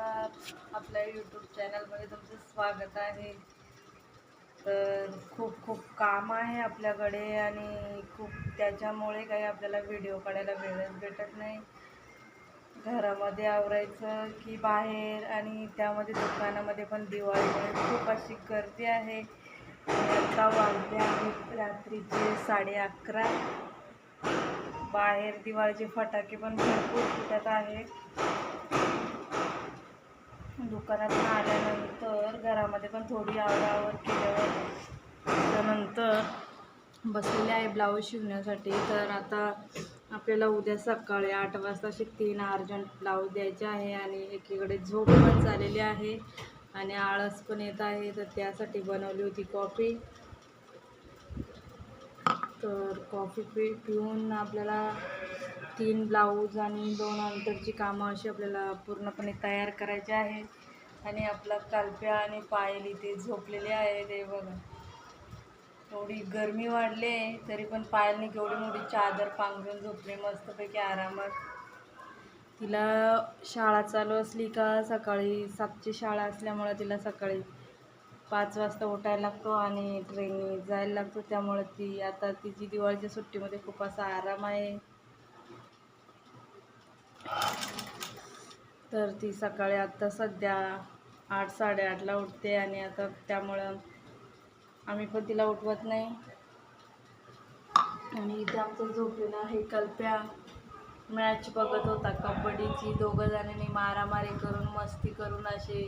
नमस्कार. आपल्या यूट्यूब चॅनलमध्ये तुमचं स्वागत आहे. तर खूप खूप काम आहे आपल्याकडे आणि खूप त्याच्यामुळे काही आपल्याला व्हिडिओ काढायला वेळच भेटत नाही. घरामध्ये आवरायचं की बाहेर, आणि त्यामध्ये दुकानामध्ये पण दिवाळीमुळे खूप अशी गर्दी आहे. आता वाजले आहेत रात्रीचे 11:30. बाहेर दिवाळीचे फटाके पण भरपूर फुटत आहे. दुकानातून आल्यानंतर घरामध्ये पण थोडी आवराआवर केल्यावर त्यानंतर बसलेले आहे ब्लाऊज शिवण्यासाठी. तर आता आपल्याला उद्या सकाळी 8 वाजता असे 3 अर्जंट ब्लाऊज द्यायचे आहे आणि एकीकडे झोप पण झालेली आहे आणि आळस पण येत आहे. तर त्यासाठी बनवली होती कॉफी. तर कॉफी पिऊन आपल्याला 3 ब्लाऊज आणि 2 अंतरची कामं अशी आपल्याला पूर्णपणे तयार करायची आहे. आणि आपला कालप्या आणि पायल इथे झोपलेले आहे. ते बघा, एवढी गरमी वाढले तरी पण पायलने केवढी मोठी चादर पांघरून झोपले मस्तपैकी आरामात. तिला शाळा चालू असली का सकाळी 7ची शाळा असल्यामुळे तिला सकाळी 5 वाजता उठायला लागतो आणि ट्रेनने जायला लागतो. त्यामुळे ती आता तिची दिवाळीच्या सुट्टीमध्ये खूप असा आराम आहे. तर ती सकाळी आत्ता सध्या 8-8:30ला उठते आणि आता त्यामुळं आम्ही पण तिला उठवत नाही. आणि इथे आमचं झोपलेलं आहे कल्प्या. मॅच बघत होता कबड्डीची. दोघं जणांनी मारामारी करून मस्ती करून असे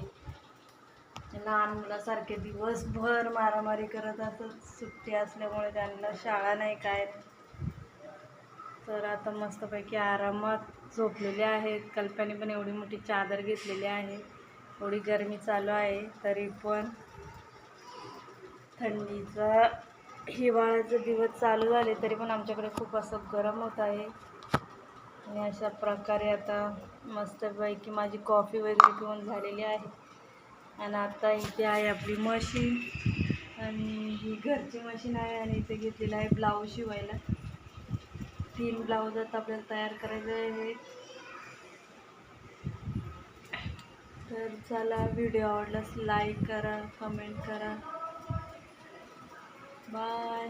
लहान मुलासारखे दिवसभर मारामारी करत असत. सुट्टी असल्यामुळे त्यांना शाळा नाही काय नाही. तर आता मस्तपैकी आरामात झोपलेले आहेत. कल्प्याने पण एवढी मोठी चादर घेतलेली आहे. एवढी गरमी चालू आहे तरी पण थंडीचा हिवाळ्याचे दिवस चालू झाले तरी पण आमच्याकडे खूप असं गरम होत आहे. आणि अशा प्रकारे आता मस्तपैकी माझी कॉफी वगैरे पिऊन झालेली आहे. आणि आता इथे आहे आपली मशीन, आणि ही घरची मशीन आहे आणि इथे घेतलेलं आहे ब्लाऊज शिवायला. 3 ब्लाऊज आता आपल्याला तयार करायचे आहेत. तर चला, व्हिडिओ आवडल्यास लाईक करा, कमेंट करा. बाय.